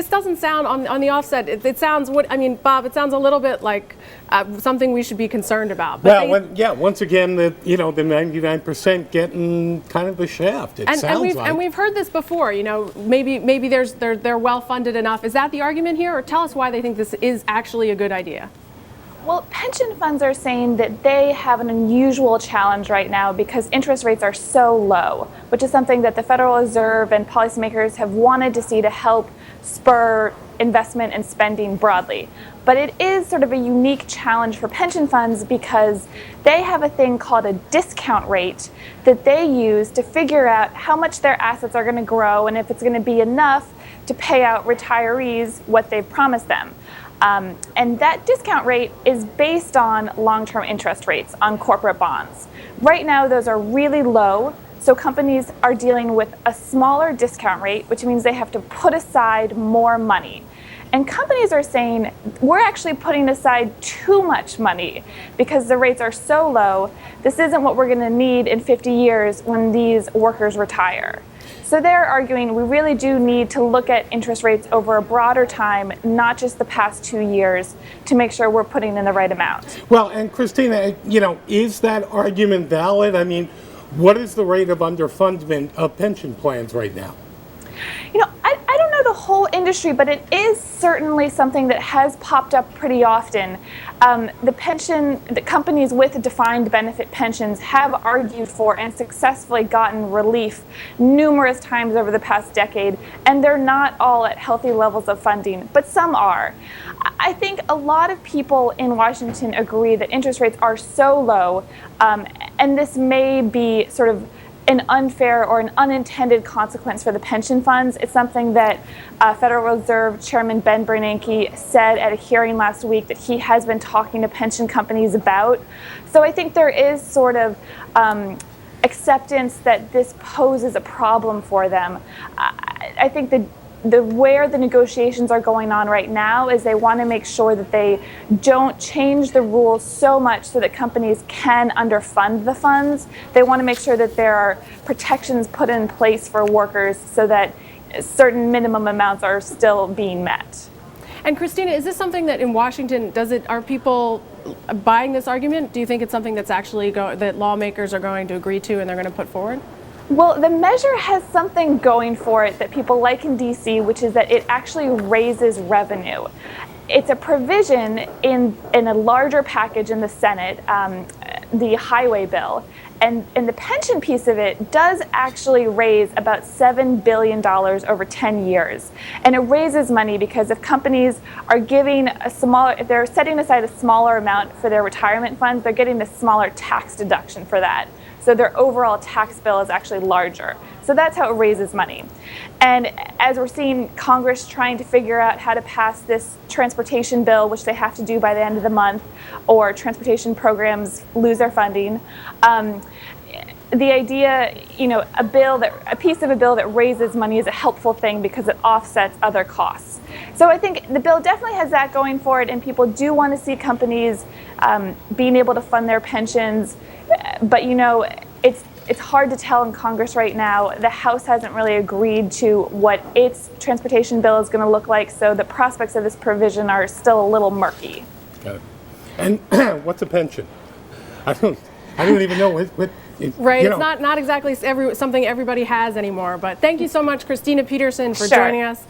this doesn't sound on the offset. It sounds Bob. It sounds a little bit like something we should be concerned about. But once again, the 99% getting kind of the shaft. And we've heard this before. Maybe they're well funded enough. Is that the argument here, or tell us why they think this is actually a good idea? Well, pension funds are saying that they have an unusual challenge right now because interest rates are so low, which is something that the Federal Reserve and policymakers have wanted to see to help spur investment and spending broadly. But it is sort of a unique challenge for pension funds because they have a thing called a discount rate that they use to figure out how much their assets are going to grow and if it's going to be enough to pay out retirees what they've promised them. And that discount rate is based on long-term interest rates on corporate bonds. Right now, those are really low, so companies are dealing with a smaller discount rate, which means they have to put aside more money. And companies are saying, we're actually putting aside too much money because the rates are so low. This isn't what we're going to need in 50 years when these workers retire. So they're arguing we really do need to look at interest rates over a broader time, not just the past 2 years, to make sure we're putting in the right amount. Well, and Christina, is that argument valid? I mean, what is the rate of underfundment of pension plans right now? I don't know the whole industry, but it is certainly something that has popped up pretty often. The companies with defined benefit pensions have argued for and successfully gotten relief numerous times over the past decade, and they're not all at healthy levels of funding, but some are. I think a lot of people in Washington agree that interest rates are so low, and this may be sort of an unfair or an unintended consequence for the pension funds. It's something that Federal Reserve Chairman Ben Bernanke said at a hearing last week that he has been talking to pension companies about. So I think there is sort of acceptance that this poses a problem for them. I think where the negotiations are going on right now is they want to make sure that they don't change the rules so much so that companies can underfund the funds. They want to make sure that there are protections put in place for workers so that certain minimum amounts are still being met. And Christina, is this something that in Washington, are people buying this argument? Do you think it's something that's actually that lawmakers are going to agree to and they're going to put forward? Well, the measure has something going for it that people like in DC, which is that it actually raises revenue. It's a provision in a larger package in the Senate, the highway bill, and the pension piece of it does actually raise about $7 billion over 10 years. And it raises money because if companies are if they're setting aside a smaller amount for their retirement funds, they're getting a smaller tax deduction for that. So their overall tax bill is actually larger. So that's how it raises money. And as we're seeing Congress trying to figure out how to pass this transportation bill, which they have to do by the end of the month, or transportation programs lose their funding, the idea, a piece of a bill that raises money is a helpful thing because it offsets other costs. So I think the bill definitely has that going for it, and people do want to see companies being able to fund their pensions. But it's hard to tell in Congress right now. The House hasn't really agreed to what its transportation bill is going to look like, so the prospects of this provision are still a little murky. Got it. And what's a pension? I don't even know what right, it's not exactly something everybody has anymore. But thank you so much, Christina Peterson, for joining us.